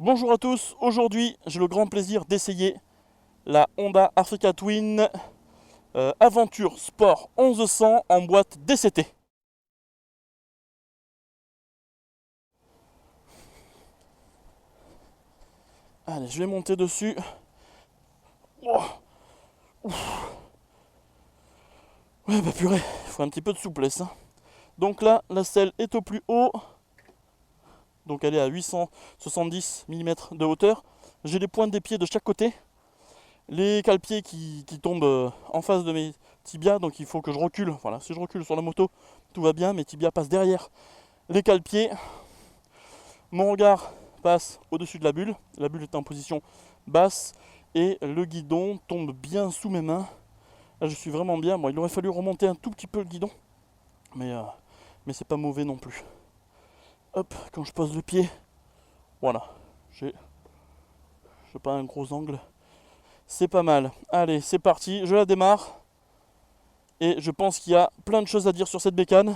Bonjour à tous, aujourd'hui j'ai le grand plaisir d'essayer la Honda Africa Twin Aventure Sport 1100 en boîte DCT. Allez, je vais monter dessus. Oh. Ouais bah purée, il faut un petit peu de souplesse. Donc là, la selle est au plus haut. Donc elle est à 870 mm de hauteur. J'ai les pointes des pieds de chaque côté. Les cale-pieds qui tombent en face de mes tibias, donc il faut que je recule. Voilà, si je recule sur la moto, tout va bien, mes tibias passent derrière les cale-pieds. Mon regard passe au-dessus de la bulle est en position basse et le guidon tombe bien sous mes mains. Là je suis vraiment bien. Bon, il aurait fallu remonter un tout petit peu le guidon, mais c'est pas mauvais non plus. Hop, quand je pose le pied, voilà, j'ai pas un gros angle, c'est pas mal. Allez, c'est parti, je la démarre. Et je pense qu'il y a plein de choses à dire sur cette bécane.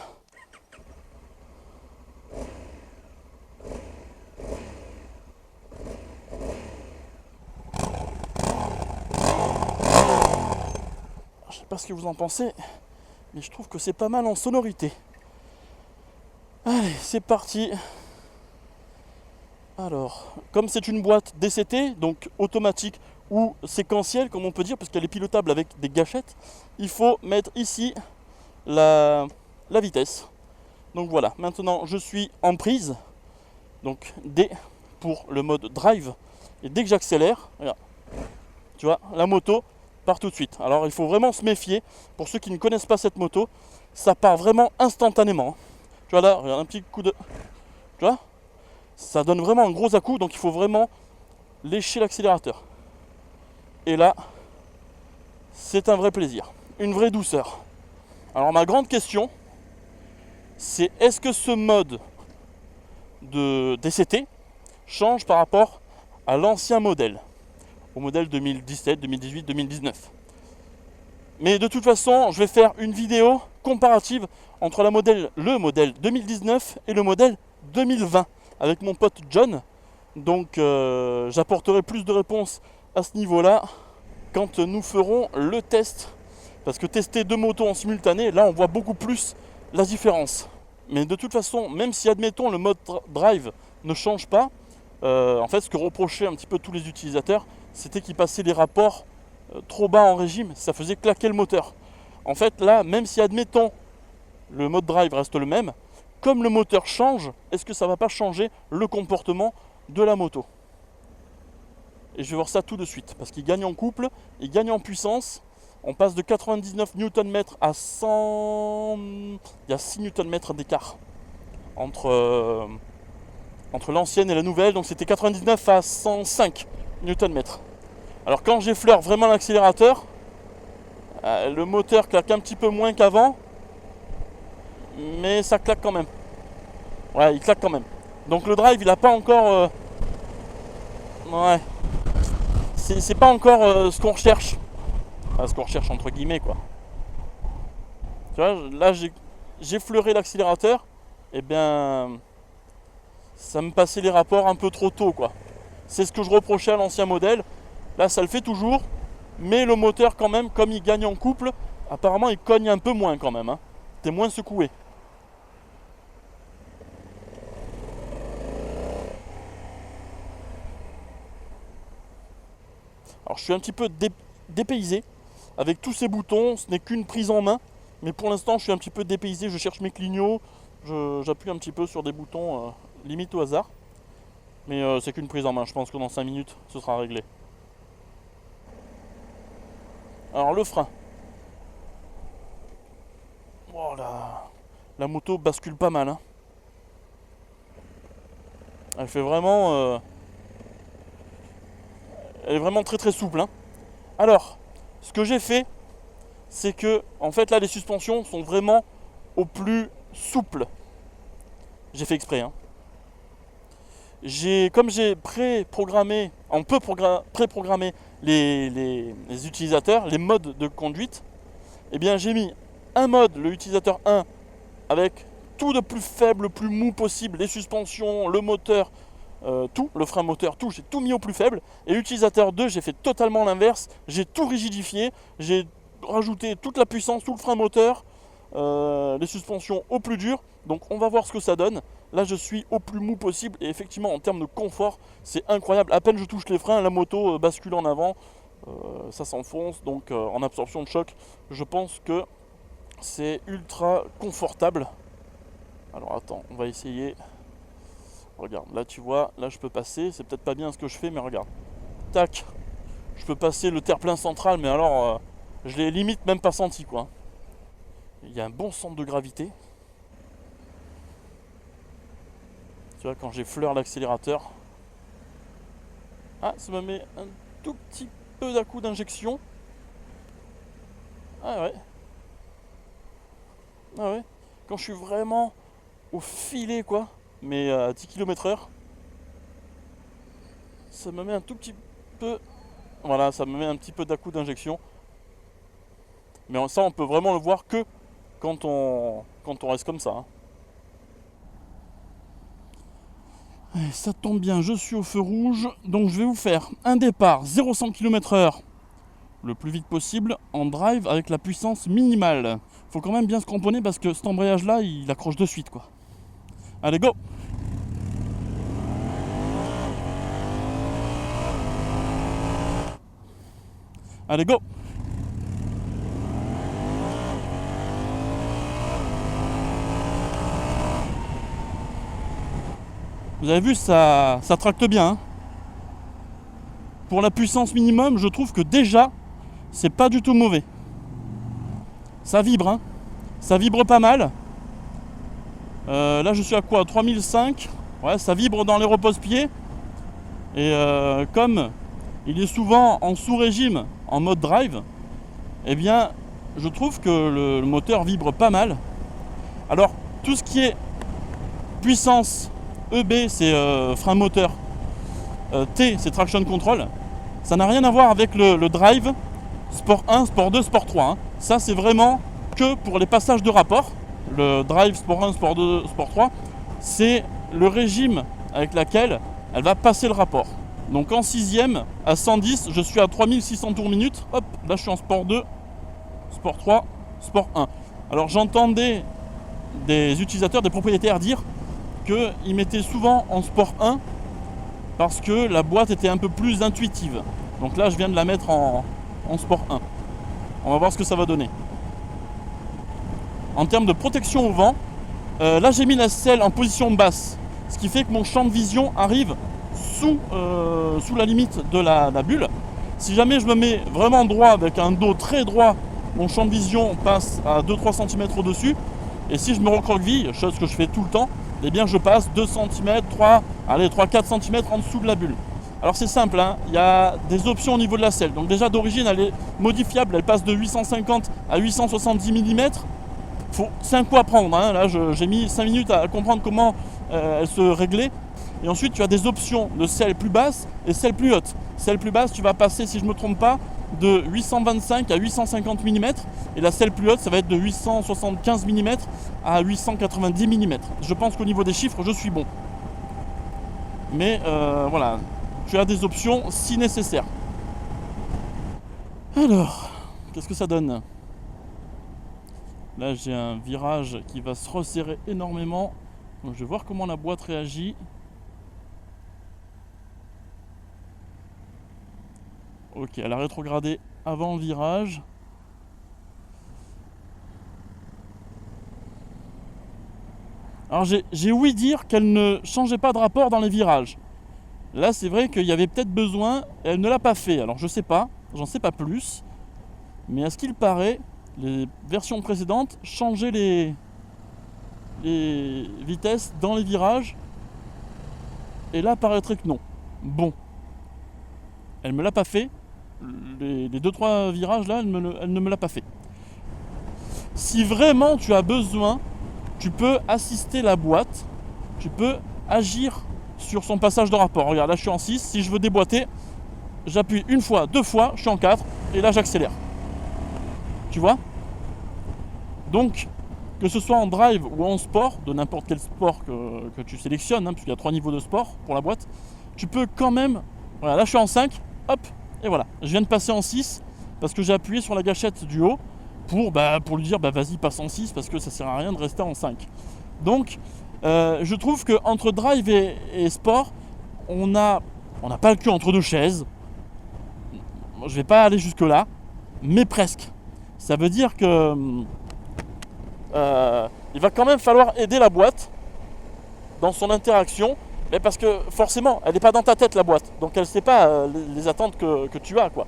Je sais pas ce que vous en pensez, mais je trouve que c'est pas mal en sonorité. Allez, c'est parti. Alors, comme c'est une boîte DCT, donc automatique ou séquentielle, comme on peut dire, parce qu'elle est pilotable avec des gâchettes, il faut mettre ici la vitesse. Donc voilà, maintenant je suis en prise, donc D pour le mode drive, et dès que j'accélère, regarde, tu vois, la moto part tout de suite. Alors il faut vraiment se méfier, pour ceux qui ne connaissent pas cette moto, ça part vraiment instantanément. Tu vois là, regarde un petit coup de... Tu vois, ça donne vraiment un gros à-coup, donc il faut vraiment lécher l'accélérateur. Et là, c'est un vrai plaisir, une vraie douceur. Alors ma grande question, c'est est-ce que ce mode de DCT change par rapport à l'ancien modèle, au modèle 2017, 2018, 2019. Mais de toute façon, je vais faire une vidéo comparative entre le modèle 2019 et le modèle 2020 avec mon pote John. Donc j'apporterai plus de réponses à ce niveau-là quand nous ferons le test. Parce que tester deux motos en simultané, là on voit beaucoup plus la différence. Mais de toute façon, même si admettons le mode drive ne change pas, en fait ce que reprochaient un petit peu tous les utilisateurs, c'était qu'ils passaient les rapports trop bas en régime, ça faisait claquer le moteur. En fait là, même si admettons le mode drive reste le même, comme le moteur change, est-ce que ça ne va pas changer le comportement de la moto? Et je vais voir ça tout de suite, parce qu'il gagne en couple, il gagne en puissance. On passe de 99 Nm à 100... Il y a 6 Nm d'écart entre l'ancienne et la nouvelle. Donc c'était 99 à 105 Nm. Alors quand j'effleure vraiment l'accélérateur, le moteur claque un petit peu moins qu'avant, mais ça claque quand même. Ouais, il claque quand même. Donc le drive, il n'a pas encore... Ouais. C'est pas encore ce qu'on recherche. Enfin, ce qu'on recherche entre guillemets, quoi. Tu vois, là, j'ai effleuré l'accélérateur. Et bien... ça me passait les rapports un peu trop tôt, quoi. C'est ce que je reprochais à l'ancien modèle. Là, ça le fait toujours. Mais le moteur, quand même, comme il gagne en couple, apparemment, il cogne un peu moins, quand même. Hein. T'es moins secoué. Alors, je suis un petit peu dépaysé. Avec tous ces boutons, ce n'est qu'une prise en main. Mais pour l'instant, je suis un petit peu dépaysé. Je cherche mes clignots. J'appuie un petit peu sur des boutons limite au hasard. Mais c'est qu'une prise en main. Je pense que dans 5 minutes, ce sera réglé. Alors, le frein. Voilà. La moto bascule pas mal. Hein. Elle fait vraiment... elle est vraiment très très souple. Hein. Alors, ce que j'ai fait, c'est que, en fait, là, les suspensions sont vraiment au plus souple. J'ai fait exprès. Hein. Comme j'ai pré-programmé, on peut pré-programmer les utilisateurs, les modes de conduite, eh bien j'ai mis un mode, le utilisateur 1, avec tout de plus faible, le plus mou possible, les suspensions, le moteur, tout, le frein moteur, tout, j'ai tout mis au plus faible. Et utilisateur 2, j'ai fait totalement l'inverse, j'ai tout rigidifié, j'ai rajouté toute la puissance, tout le frein moteur, les suspensions au plus dur. Donc on va voir ce que ça donne. Là je suis au plus mou possible et effectivement en termes de confort c'est incroyable. À peine je touche les freins, la moto bascule en avant, ça s'enfonce. Donc en absorption de choc, je pense que c'est ultra confortable. Alors attends, on va essayer. Regarde, là tu vois, là je peux passer. C'est peut-être pas bien ce que je fais, mais regarde. Tac, je peux passer le terre-plein central, mais alors je l'ai limite même pas senti quoi. Il y a un bon centre de gravité. Tu vois, quand j'effleure l'accélérateur. Ah, ça me met un tout petit peu d'un-coup d'injection. Ah ouais. Ah ouais. Quand je suis vraiment au filet quoi, mais à 10 km/h, ça me met un tout petit peu. Voilà, ça me met un petit peu d'un-coup d'injection. Mais ça, on peut vraiment le voir que quand on reste comme ça. Hein. Et ça tombe bien, je suis au feu rouge, donc je vais vous faire un départ 0-100 km/h le plus vite possible en drive avec la puissance minimale. Faut quand même bien se cramponner parce que cet embrayage là il accroche de suite quoi. Allez go! Allez go! Vous avez vu, ça tracte bien. Hein. Pour la puissance minimum, je trouve que déjà, c'est pas du tout mauvais. Ça vibre, hein. Ça vibre pas mal. Là, je suis à quoi? 3005. Ouais, ça vibre dans les repose-pieds. Et comme il est souvent en sous-régime, en mode drive, eh bien, je trouve que le moteur vibre pas mal. Alors, tout ce qui est puissance, EB, c'est frein moteur, T, c'est traction control. Ça n'a rien à voir avec le drive, sport 1, sport 2, sport 3. Hein. Ça, c'est vraiment que pour les passages de rapport. Le drive, sport 1, sport 2, sport 3, c'est le régime avec lequel elle va passer le rapport. Donc en 6ème, à 110, je suis à 3600 tours minute. Hop, là je suis en sport 2, sport 3, sport 1. Alors j'entendais des utilisateurs, des propriétaires dire qu'ils mettaient souvent en sport 1 parce que la boîte était un peu plus intuitive. Donc là je viens de la mettre en sport 1. On va voir ce que ça va donner. En termes de protection au vent, là j'ai mis la selle en position basse, ce qui fait que mon champ de vision arrive sous la limite de la bulle. Si jamais je me mets vraiment droit avec un dos très droit, mon champ de vision passe à 2-3 cm au-dessus. Et si je me recroqueville, chose que je fais tout le temps, eh bien je passe 2 cm, 3-4 cm en dessous de la bulle. Alors c'est simple, hein, il y a des options au niveau de la selle. Donc déjà d'origine elle est modifiable, elle passe de 850 à 870 mm. C'est un coup à prendre, hein. Là j'ai mis 5 minutes à comprendre comment elle se réglait. Et ensuite tu as des options de selle plus basse et selle plus haute. Selle plus basse, tu vas passer, si je ne me trompe pas, de 825 à 850 mm. Et la selle plus haute, ça va être de 875 mm à 890 mm. Je pense qu'au niveau des chiffres, je suis bon. Mais voilà, tu as des options si nécessaire. Alors, qu'est-ce que ça donne ? Là, j'ai un virage qui va se resserrer énormément. Donc, je vais voir comment la boîte réagit. Ok, elle a rétrogradé avant le virage. Alors j'ai ouï dire qu'elle ne changeait pas de rapport dans les virages. Là c'est vrai qu'il y avait peut-être besoin, elle ne l'a pas fait. Alors je sais pas, j'en sais pas plus. Mais à ce qu'il paraît, les versions précédentes changeaient les vitesses dans les virages. et là paraîtrait que non. Bon, elle me l'a pas fait. Les 2-3 virages là, elle ne me l'a pas fait. Si vraiment tu as besoin, tu peux assister la boîte, tu peux agir sur son passage de rapport. Regarde, là je suis en 6, si je veux déboîter, j'appuie une fois, 2 fois, je suis en 4, et là j'accélère. Tu vois? Donc, que ce soit en drive ou en sport, de n'importe quel sport que tu sélectionnes, hein, puisqu'il y a 3 niveaux de sport pour la boîte, tu peux quand même... Voilà, là je suis en 5, hop, et voilà. Je viens de passer en 6, parce que j'ai appuyé sur la gâchette du haut, pour lui dire, vas-y, passe en 6, parce que ça sert à rien de rester en 5. Donc, je trouve qu'entre drive et sport, on n'a pas le cul entre deux chaises. Je vais pas aller jusque là, mais presque. Ça veut dire que il va quand même falloir aider la boîte dans son interaction, mais parce que forcément, elle n'est pas dans ta tête la boîte, donc elle ne sait pas les attentes que tu as, quoi.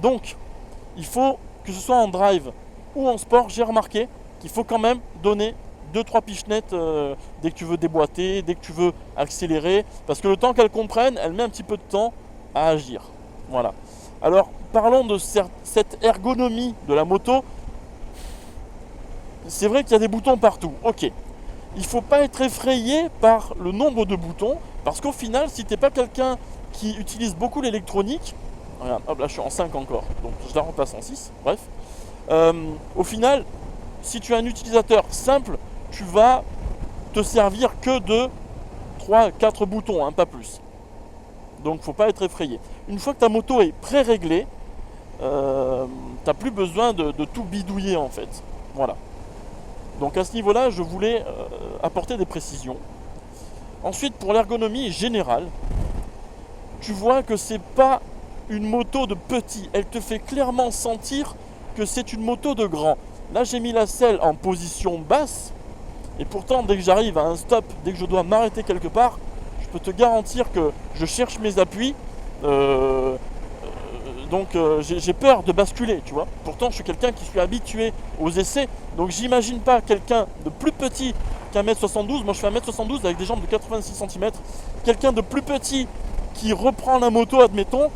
Donc, il faut que ce soit en drive ou en sport, j'ai remarqué qu'il faut quand même donner 2-3 pichenettes dès que tu veux déboîter, dès que tu veux accélérer, parce que le temps qu'elle comprenne, elle met un petit peu de temps à agir. Voilà. Alors, parlons de cette ergonomie de la moto. C'est vrai qu'il y a des boutons partout, ok. Il ne faut pas être effrayé par le nombre de boutons, parce qu'au final, si tu n'es pas quelqu'un qui utilise beaucoup l'électronique, regarde, hop, là je suis en 5 encore, donc je la repasse en 6, bref. Au final, si tu es un utilisateur simple, tu vas te servir que de 3-4 boutons, hein, pas plus. Donc faut pas être effrayé. Une fois que ta moto est pré-réglée, t'as plus besoin de tout bidouiller en fait. Voilà. Donc à ce niveau-là, je voulais apporter des précisions. Ensuite, pour l'ergonomie générale, tu vois que c'est pas une moto de petit. Elle te fait clairement sentir que c'est une moto de grand. Là, j'ai mis la selle en position basse. Et pourtant, dès que j'arrive à un stop, dès que je dois m'arrêter quelque part, je peux te garantir que je cherche mes appuis. Donc j'ai peur de basculer, tu vois. Pourtant, je suis quelqu'un qui suis habitué aux essais. Donc j'imagine pas quelqu'un de plus petit qu'un mètre 72. Moi, je fais 1m72 avec des jambes de 86 cm. Quelqu'un de plus petit qui reprend la moto, admettons.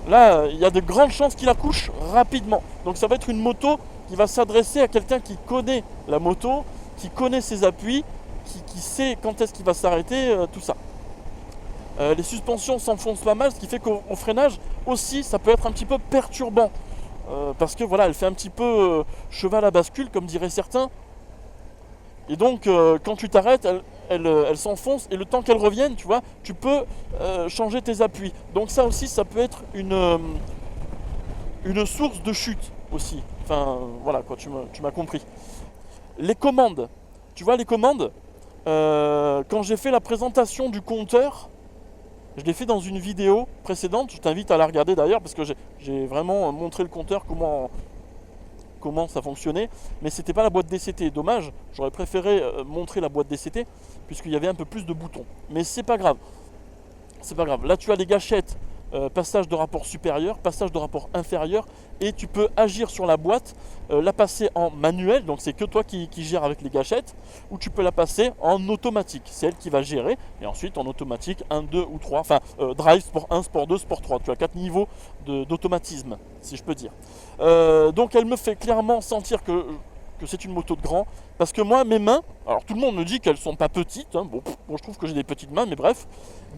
Là, il y a de grandes chances qu'il accouche rapidement. Donc ça va être une moto qui va s'adresser à quelqu'un qui connaît la moto, qui connaît ses appuis, qui sait quand est-ce qu'il va s'arrêter, tout ça. Les suspensions s'enfoncent pas mal, ce qui fait qu'au freinage aussi, ça peut être un petit peu perturbant. Parce que voilà, elle fait un petit peu cheval à bascule, comme diraient certains. Et donc, quand tu t'arrêtes, elle s'enfonce, et le temps qu'elle revienne, tu vois, tu peux changer tes appuis. Donc ça aussi, ça peut être une source de chute aussi. Enfin, voilà, quoi, tu m'as compris. Les commandes. Tu vois, les commandes, quand j'ai fait la présentation du compteur, je l'ai fait dans une vidéo précédente, je t'invite à la regarder d'ailleurs, parce que j'ai vraiment montré le compteur, comment ça fonctionnait, mais c'était pas la boîte DCT. Dommage, j'aurais préféré montrer la boîte DCT, puisqu'il y avait un peu plus de boutons. Mais c'est pas grave. C'est pas grave. Là, tu as les gâchettes, passage de rapport supérieur, passage de rapport inférieur, et tu peux agir sur la boîte, la passer en manuel, donc c'est que toi qui gères avec les gâchettes, ou tu peux la passer en automatique, c'est elle qui va gérer, et ensuite en automatique 1, 2 ou 3, enfin drive, sport 1, sport 2, sport 3, tu as 4 niveaux d'automatisme, si je peux dire. Donc elle me fait clairement sentir que c'est une moto de grand, parce que moi, mes mains, alors tout le monde me dit qu'elles sont pas petites, hein, bon, je trouve que j'ai des petites mains, mais bref,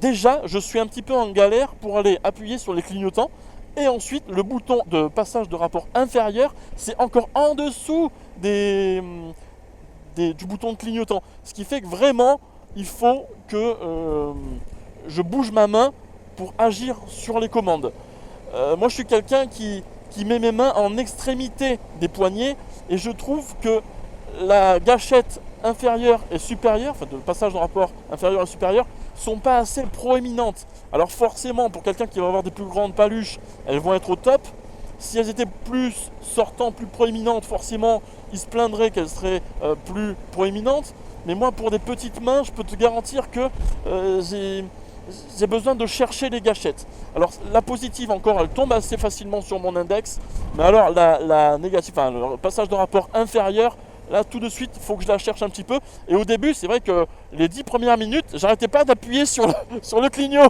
déjà, je suis un petit peu en galère pour aller appuyer sur les clignotants, et ensuite, le bouton de passage de rapport inférieur, c'est encore en dessous du bouton de clignotant, ce qui fait que vraiment, il faut que je bouge ma main pour agir sur les commandes. Moi, je suis quelqu'un qui met mes mains en extrémité des poignets, et je trouve que la gâchette inférieure et supérieure, enfin le passage de rapport inférieur et supérieur, sont pas assez proéminentes. Alors forcément, pour quelqu'un qui va avoir des plus grandes paluches, elles vont être au top. Si elles étaient plus sortantes, plus proéminentes, forcément, il se plaindrait qu'elles seraient plus proéminentes. Mais moi, pour des petites mains, je peux te garantir que j'ai besoin de chercher les gâchettes. Alors la positive encore, elle tombe assez facilement sur mon index, mais alors la négative, enfin, le passage de rapport inférieur, Là, tout de suite, il faut que je la cherche un petit peu. Et au début, c'est vrai que les 10 premières minutes, j'arrêtais pas d'appuyer sur sur le clignot.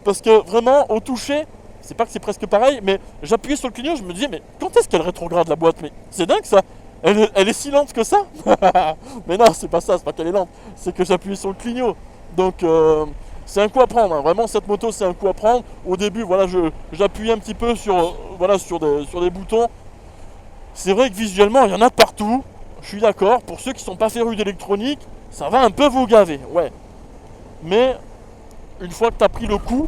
Parce que vraiment, au toucher, c'est pas que c'est presque pareil, mais j'appuyais sur le clignot, je me disais, mais quand est-ce qu'elle rétrograde la boîte? Mais c'est dingue ça. Elle est si lente que ça. Mais non, c'est pas ça, c'est pas qu'elle est lente. C'est que j'appuyais sur le clignot. Donc, c'est un coup à prendre. Hein. Vraiment, cette moto, c'est un coup à prendre. Au début, voilà, j'appuyais un petit peu sur, voilà, sur des boutons. C'est vrai que visuellement, il y en a de partout. Je suis d'accord. Pour ceux qui sont pas férus d'électronique, ça va un peu vous gaver. Ouais. Mais une fois que tu as pris le coup,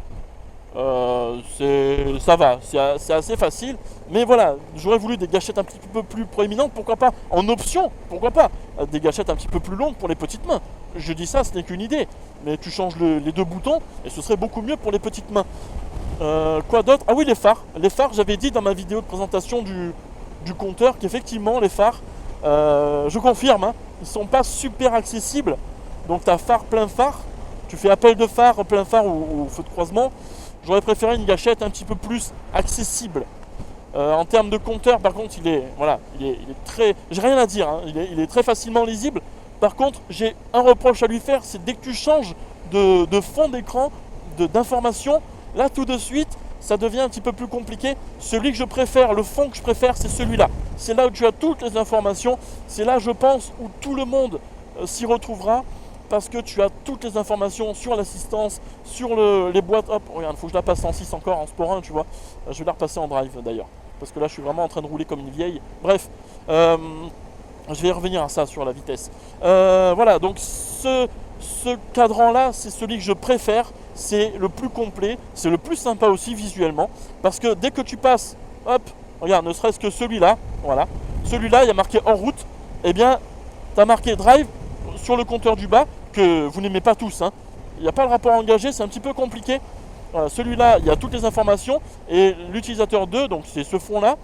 ça va, c'est assez facile. Mais voilà, j'aurais voulu des gâchettes un petit peu plus proéminentes, pourquoi pas en option, pourquoi pas des gâchettes un petit peu plus longues pour les petites mains. Je dis ça, ce n'est qu'une idée, mais tu changes les deux boutons et ce serait beaucoup mieux pour les petites mains. Quoi d'autre? Ah oui, les phares. Les phares, j'avais dit dans ma vidéo de présentation du compteur qu'effectivement les phares, je confirme, hein, ils sont pas super accessibles. Donc tu as phare, plein phare, tu fais appel de phare, plein phare ou feu de croisement. J'aurais préféré une gâchette un petit peu plus accessible. En termes de compteur, par contre, il est très. J'ai rien à dire, hein, il est très facilement lisible. Par contre, j'ai un reproche à lui faire, c'est dès que tu changes de fond d'écran, d'information, là tout de suite, ça devient un petit peu plus compliqué. Celui que je préfère, le fond que je préfère, c'est celui-là. C'est là où tu as toutes les informations. C'est là, je pense, où tout le monde s'y retrouvera. Parce que tu as toutes les informations sur l'assistance, sur les boîtes. Hop, regarde, il faut que je la passe en 6 encore, en Sport 1, tu vois. Je vais la repasser en drive d'ailleurs. Parce que là, je suis vraiment en train de rouler comme une vieille. Bref, je vais revenir à ça sur la vitesse. Voilà, donc ce cadran-là, c'est celui que je préfère. C'est le plus complet, c'est le plus sympa aussi visuellement. Parce que dès que tu passes, hop, regarde, ne serait-ce que celui-là, voilà. Celui-là, il y a marqué en route. Eh bien, tu as marqué drive sur le compteur du bas, que vous n'aimez pas tous. Hein. Il n'y a pas le rapport engagé, c'est un petit peu compliqué. Voilà, celui-là, il y a toutes les informations. Et l'utilisateur 2, donc c'est ce fond-là,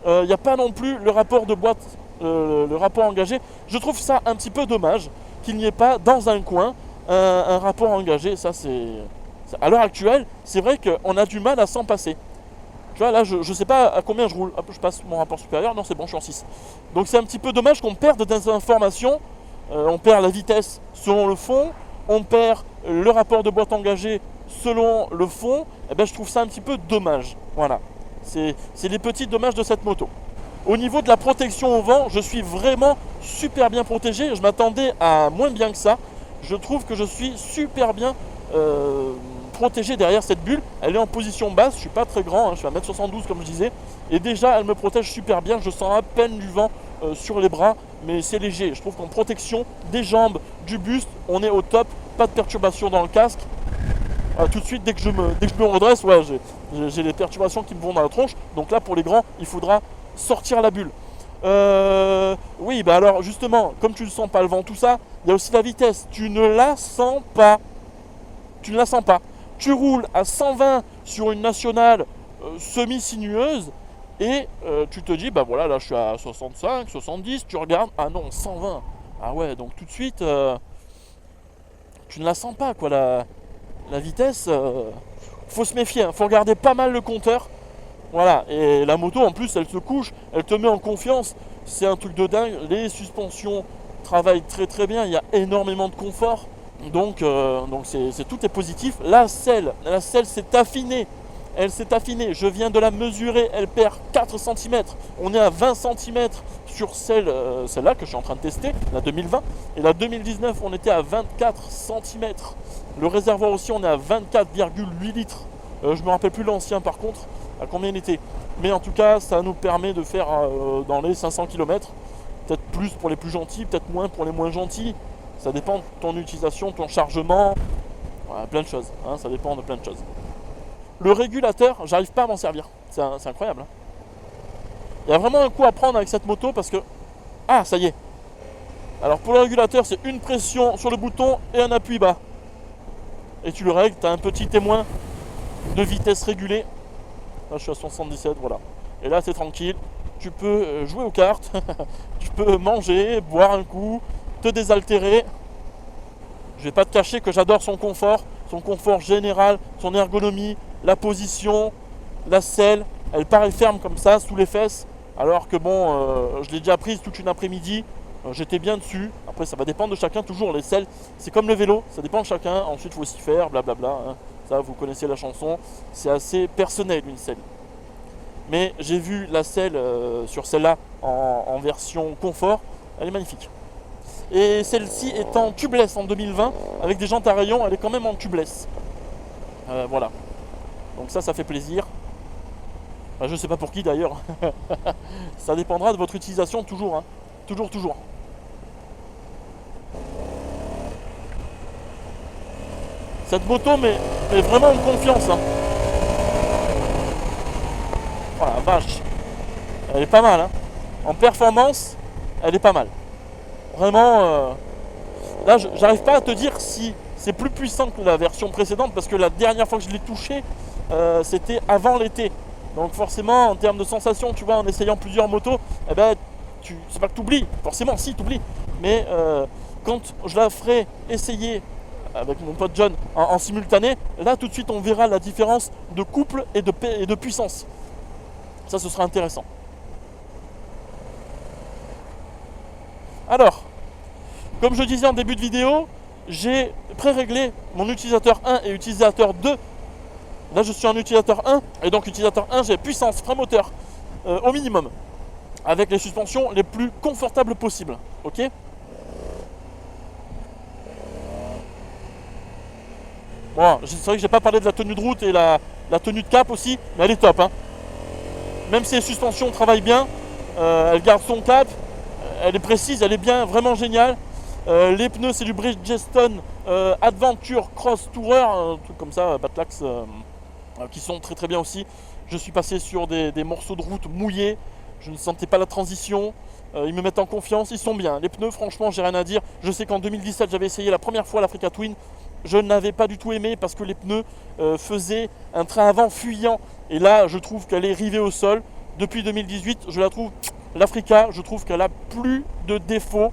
il n'y a pas non plus le rapport de boîte, le rapport engagé. Je trouve ça un petit peu dommage qu'il n'y ait pas dans un coin un rapport engagé. Ça, c'est à l'heure actuelle, c'est vrai qu'on a du mal à s'en passer. Tu vois, là, je ne sais pas à combien je roule. Hop, je passe mon rapport supérieur. Non, c'est bon, je suis en 6. Donc c'est un petit peu dommage qu'on perde des informations. On perd la vitesse selon le fond, on perd le rapport de boîte engagé selon le fond. Et ben, je trouve ça un petit peu dommage. Voilà, c'est les petits dommages de cette moto. Au niveau de la protection au vent, je suis vraiment super bien protégé. Je m'attendais à moins bien que ça. Je trouve que je suis super bien protégé derrière cette bulle. Elle est en position basse, je suis pas très grand, hein, je suis à 1m72 comme je disais. Et déjà, elle me protège super bien. Je sens à peine du vent sur les bras, mais c'est léger. Je trouve qu'en protection des jambes, du buste, on est au top. Pas de perturbation dans le casque. Tout de suite, dès que je me redresse, ouais, j'ai les perturbations qui me vont dans la tronche. Donc là, pour les grands, il faudra sortir la bulle. Oui, bah alors justement, comme tu ne sens pas le vent, tout ça, il y a aussi la vitesse. Tu ne la sens pas. Tu ne la sens pas. Tu roules à 120 sur une nationale semi-sinueuse et tu te dis, bah voilà, là je suis à 65, 70, tu regardes, ah non, 120. Ah ouais, donc tout de suite, tu ne la sens pas, quoi, la vitesse. Faut se méfier, hein, faut regarder pas mal le compteur. Voilà, et la moto en plus, elle se couche, elle te met en confiance. C'est un truc de dingue. Les suspensions travaillent très très bien, il y a énormément de confort. Donc tout est positif. La selle s'est affinée. Elle s'est affinée. Je viens de la mesurer. Elle perd 4 cm. On est à 20 cm sur celle-là que je suis en train de tester, la 2020. Et la 2019, on était à 24 cm. Le réservoir aussi, on est à 24,8 litres. Je me rappelle plus l'ancien par contre, à combien il était. Mais en tout cas, ça nous permet de faire dans les 500 km. Peut-être plus pour les plus gentils, peut-être moins pour les moins gentils. Ça dépend de ton utilisation, ton chargement, voilà, plein de choses, hein, ça dépend de plein de choses. Le régulateur, j'arrive pas à m'en servir, c'est incroyable. Hein. Il y a vraiment un coup à prendre avec cette moto parce que... Ah, ça y est. Alors pour le régulateur, c'est une pression sur le bouton et un appui bas. Et tu le règles, tu as un petit témoin de vitesse régulée. Là je suis à 77, voilà. Et là c'est tranquille, tu peux jouer aux cartes, tu peux manger, boire un coup, te désaltérer. Je vais pas te cacher que j'adore son confort général, son ergonomie, la position, la selle. Elle paraît ferme comme ça, sous les fesses, alors que bon, je l'ai déjà prise toute une après-midi. J'étais bien dessus. Après, ça va dépendre de chacun. Toujours, les selles, c'est comme le vélo, ça dépend de chacun. Ensuite, il faut s'y faire, blablabla. Hein. Ça, vous connaissez la chanson. C'est assez personnel, une selle. Mais j'ai vu la selle sur celle-là en version confort. Elle est magnifique. Et celle-ci est en tubeless en 2020. Avec des jantes à rayons, elle est quand même en tubeless. Voilà. Donc ça fait plaisir. Enfin, je ne sais pas pour qui d'ailleurs. Ça dépendra de votre utilisation toujours. Hein. Toujours. Cette moto met vraiment en confiance. Hein. Oh la vache. Elle est pas mal. Hein. En performance, elle est pas mal. Vraiment. Là, j'arrive pas à te dire si c'est plus puissant que la version précédente parce que la dernière fois que je l'ai touché, c'était avant l'été. Donc forcément, en termes de sensation, tu vois, en essayant plusieurs motos, eh ben, c'est pas que tu oublies, forcément, si, tu oublies. Mais quand je la ferai essayer avec mon pote John en simultané, là, tout de suite, on verra la différence de couple et de puissance. Ça, ce sera intéressant. Alors, comme je disais en début de vidéo, j'ai pré-réglé mon utilisateur 1 et utilisateur 2. Là, je suis en utilisateur 1, et donc utilisateur 1, j'ai puissance frein moteur au minimum, avec les suspensions les plus confortables possibles. Ok ? Bon, c'est vrai que j'ai pas parlé de la tenue de route et la tenue de cap aussi, mais elle est top. Hein. Même si les suspensions travaillent bien, elle garde son cap, elle est précise, elle est bien, vraiment géniale. Les pneus, c'est du Bridgestone Adventure Cross Tourer, un truc comme ça, Batlax, qui sont très bien aussi. Je suis passé sur des morceaux de route mouillés, je ne sentais pas la transition, ils me mettent en confiance, ils sont bien. Les pneus, franchement, j'ai rien à dire. Je sais qu'en 2017, j'avais essayé la première fois l'Africa Twin, je n'avais pas du tout aimé parce que les pneus faisaient un train avant fuyant. Et là, je trouve qu'elle est rivée au sol. Depuis 2018, je la trouve, l'Africa, je trouve qu'elle a plus de défauts.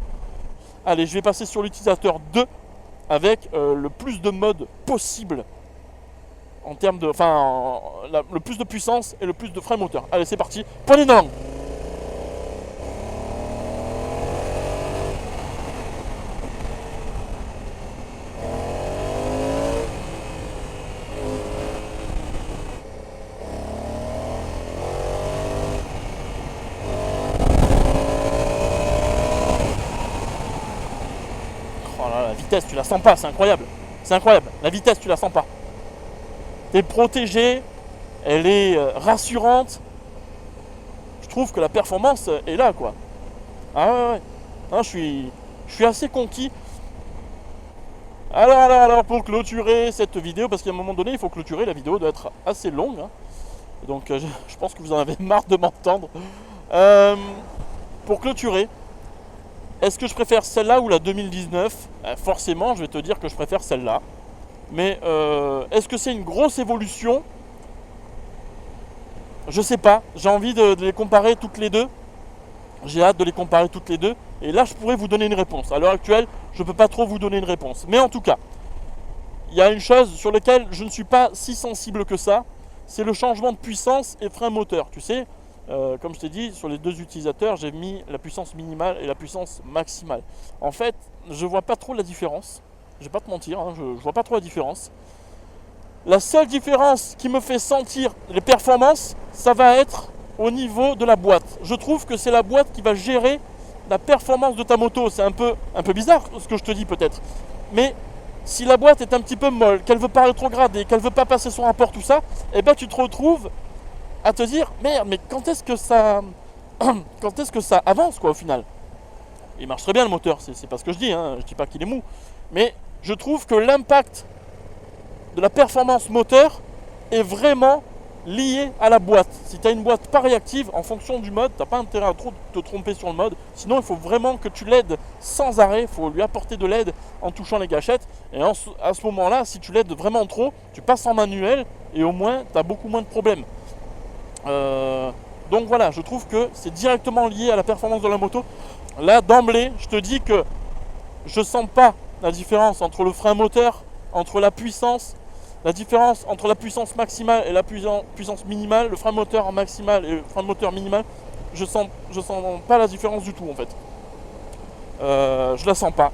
Allez, je vais passer sur l'utilisateur 2 avec le plus de modes possible en termes de, enfin, le plus de puissance et le plus de frein moteur. Allez, c'est parti. Prenez une langue. Oh là là, la vitesse, tu la sens pas, c'est incroyable. C'est incroyable. La vitesse, tu la sens pas. T'es protégé, elle est rassurante. Je trouve que la performance est là, quoi. Ah ouais. Non, je suis assez conquis. Alors, pour clôturer cette vidéo, parce qu'à un moment donné, il faut clôturer, la vidéo doit être assez longue. Hein. Donc, je pense que vous en avez marre de m'entendre. Pour clôturer, est-ce que je préfère celle-là ou la 2019 ? Forcément, je vais te dire que je préfère celle-là. Mais est-ce que c'est une grosse évolution ? Je sais pas. J'ai envie de les comparer toutes les deux. J'ai hâte de les comparer toutes les deux. Et là, je pourrais vous donner une réponse. À l'heure actuelle, je ne peux pas trop vous donner une réponse. Mais en tout cas, il y a une chose sur laquelle je ne suis pas si sensible que ça. C'est le changement de puissance et frein moteur. Tu sais, comme je t'ai dit, sur les deux utilisateurs, j'ai mis la puissance minimale et la puissance maximale. En fait, je ne vois pas trop la différence. Je ne vais pas te mentir, hein, je ne vois pas trop la différence. La seule différence qui me fait sentir les performances, ça va être au niveau de la boîte. Je trouve que c'est la boîte qui va gérer la performance de ta moto. C'est un peu bizarre ce que je te dis peut-être. Mais si la boîte est un petit peu molle, qu'elle ne veut pas rétrograder, qu'elle ne veut pas passer son rapport, tout ça, eh ben tu te retrouves à te dire, merde, mais quand est-ce que ça avance quoi au final ? Il marche très bien le moteur, c'est pas ce que je dis, hein, je dis pas qu'il est mou. Mais je trouve que l'impact de la performance moteur est vraiment lié à la boîte. Si tu as une boîte pas réactive, en fonction du mode, tu n'as pas intérêt à trop te tromper sur le mode. Sinon, il faut vraiment que tu l'aides sans arrêt. Il faut lui apporter de l'aide en touchant les gâchettes. Et à ce moment-là, si tu l'aides vraiment trop, tu passes en manuel et au moins, tu as beaucoup moins de problèmes. Donc voilà, je trouve que c'est directement lié à la performance de la moto. Là, d'emblée, je te dis que je sens pas la différence entre le frein moteur, entre la puissance, la différence entre la puissance maximale et la puissance minimale, le frein moteur maximal et le frein moteur minimal, je sens pas la différence du tout en fait. je la sens pas.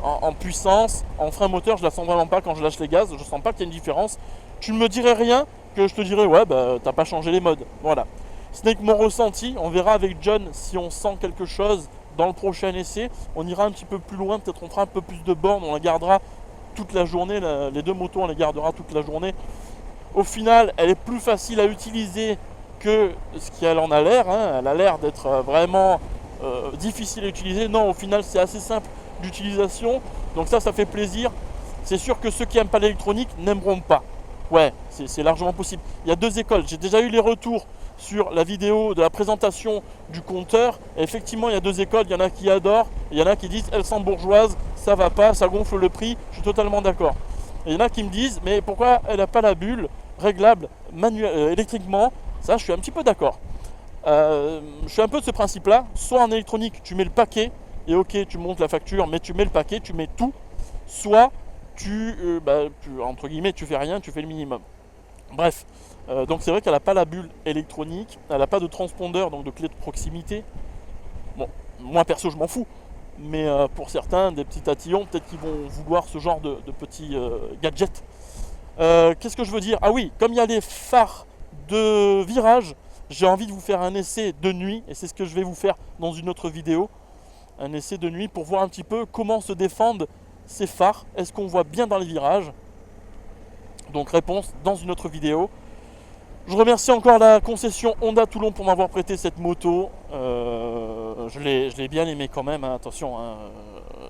En puissance, en frein moteur, je la sens vraiment pas quand je lâche les gaz. Je sens pas qu'il y a une différence. Tu ne me dirais rien que je te dirais ouais bah t'as pas changé les modes. Voilà. Ce n'est que mon ressenti. On verra avec John si on sent quelque chose dans le prochain essai. On ira un petit peu plus loin, peut-être on fera un peu plus de bornes, on la gardera toute la journée. Les deux motos on les gardera toute la journée. Au final, elle est plus facile à utiliser que ce qu'elle en a l'air. Hein. Elle a l'air d'être vraiment difficile à utiliser. Non, au final, c'est assez simple d'utilisation. Donc ça fait plaisir. C'est sûr que ceux qui n'aiment pas l'électronique n'aimeront pas. Ouais, c'est largement possible. Il y a deux écoles. J'ai déjà eu les retours sur la vidéo de la présentation du compteur. Et effectivement, il y a deux écoles. Il y en a qui adorent. Et il y en a qui disent elles sont bourgeoises, ça va pas, ça gonfle le prix. Je suis totalement d'accord. Et il y en a qui me disent mais pourquoi elle n'a pas la bulle réglable électriquement. Ça, je suis un petit peu d'accord. Je suis un peu de ce principe-là. Soit en électronique, tu mets le paquet et ok, tu montes la facture, mais tu mets le paquet, tu mets tout. Soit entre guillemets, tu fais rien, tu fais le minimum. Bref, donc c'est vrai qu'elle n'a pas la bulle électronique, elle n'a pas de transpondeur, donc de clé de proximité. Bon, moi perso, je m'en fous. Mais pour certains, des petits tatillons, peut-être qu'ils vont vouloir ce genre de petits gadgets. Qu'est-ce que je veux dire? Ah oui, comme il y a les phares de virage, j'ai envie de vous faire un essai de nuit, et c'est ce que je vais vous faire dans une autre vidéo. Un essai de nuit pour voir un petit peu comment se défendent ces phares. Est-ce qu'on voit bien dans les virages? Donc réponse dans une autre vidéo. Je remercie encore la concession Honda Toulon pour m'avoir prêté cette moto. Je l'ai bien aimé quand même, hein, attention. Hein,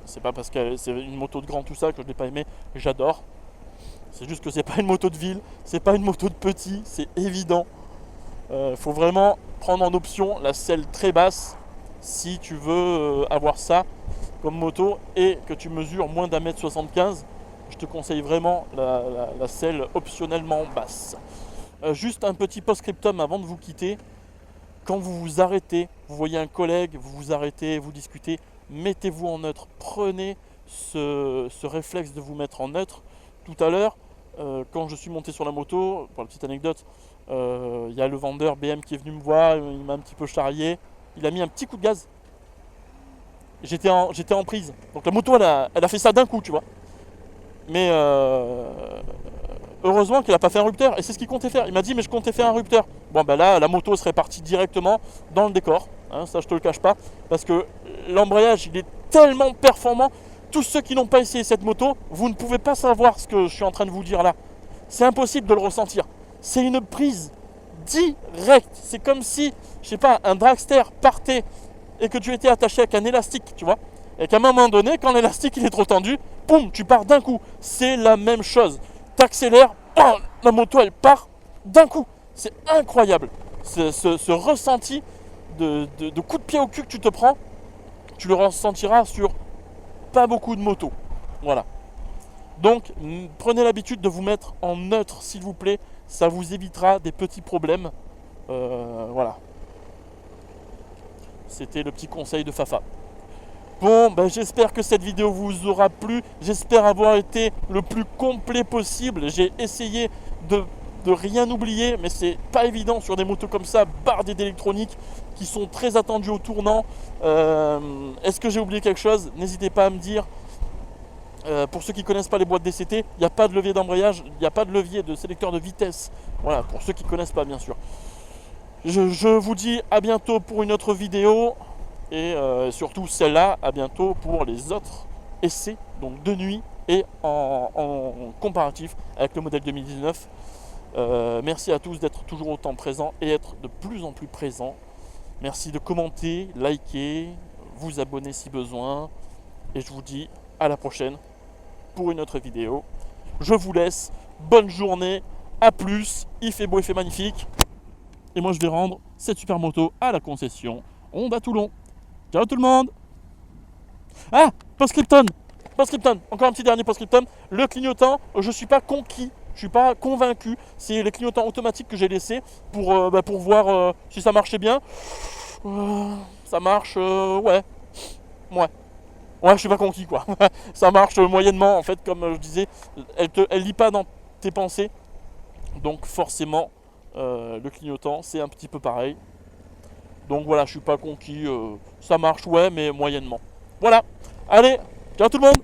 c'est pas parce que c'est une moto de grand tout ça que je l'ai pas aimé. J'adore. C'est juste que c'est pas une moto de ville, c'est pas une moto de petit, c'est évident. Faut vraiment prendre en option la selle très basse si tu veux avoir ça comme moto et que tu mesures moins d'1m75. Je te conseille vraiment la selle optionnellement basse. Juste un petit post-scriptum avant de vous quitter. Quand vous vous arrêtez, vous voyez un collègue, vous vous arrêtez, vous discutez, mettez-vous en neutre. Prenez ce réflexe de vous mettre en neutre. Tout à l'heure, quand je suis monté sur la moto, pour la petite anecdote, il y a le vendeur BM qui est venu me voir, il m'a un petit peu charrié, il a mis un petit coup de gaz. J'étais en prise. Donc la moto, elle a fait ça d'un coup, tu vois. Mais heureusement qu'il n'a pas fait un rupteur. Et c'est ce qu'il comptait faire. Il m'a dit, mais je comptais faire un rupteur. Bon, ben là, la moto serait partie directement dans le décor. Hein, ça, je te le cache pas. Parce que l'embrayage, il est tellement performant. Tous ceux qui n'ont pas essayé cette moto, vous ne pouvez pas savoir ce que je suis en train de vous dire là. C'est impossible de le ressentir. C'est une prise directe. C'est comme si, je sais pas, un dragster partait et que tu étais attaché avec un élastique, tu vois. Et qu'à un moment donné, quand l'élastique il est trop tendu, boum, tu pars d'un coup. C'est la même chose. T'accélères, la moto elle part d'un coup. C'est incroyable. Ce ressenti de coup de pied au cul que tu te prends, tu le ressentiras sur pas beaucoup de motos. Voilà. Donc, prenez l'habitude de vous mettre en neutre, s'il vous plaît. Ça vous évitera des petits problèmes. Voilà. C'était le petit conseil de Fafa. Bon, ben, j'espère que cette vidéo vous aura plu. J'espère avoir été le plus complet possible. J'ai essayé de rien oublier, mais c'est pas évident sur des motos comme ça, bardées d'électronique, qui sont très attendues au tournant. Est-ce que j'ai oublié quelque chose? N'hésitez pas à me dire. Pour ceux qui ne connaissent pas les boîtes DCT, il n'y a pas de levier d'embrayage, il n'y a pas de levier de sélecteur de vitesse. Voilà, pour ceux qui ne connaissent pas, bien sûr. Je vous dis à bientôt pour une autre vidéo. Et surtout celle-là, à bientôt pour les autres essais, donc de nuit et en comparatif avec le modèle 2019. Merci à tous d'être toujours autant présents et être de plus en plus présents. Merci de commenter, liker, vous abonner si besoin. Et je vous dis à la prochaine pour une autre vidéo. Je vous laisse, bonne journée, à plus, il fait beau, il fait magnifique. Et moi je vais rendre cette super moto à la concession Honda Toulon. Ciao tout le monde. Ah, post-scriptum, encore un petit dernier post-scriptum. Le clignotant, je suis pas conquis, je suis pas convaincu. C'est les clignotants automatiques que j'ai laissés pour voir si ça marchait bien. Ça marche, ouais. Ouais, je suis pas conquis quoi. Ça marche moyennement en fait, comme je disais. Elle lit pas dans tes pensées. Donc forcément, le clignotant, c'est un petit peu pareil. Donc voilà, je suis pas conquis. Ça marche, ouais, mais moyennement. Voilà. Allez, ciao tout le monde.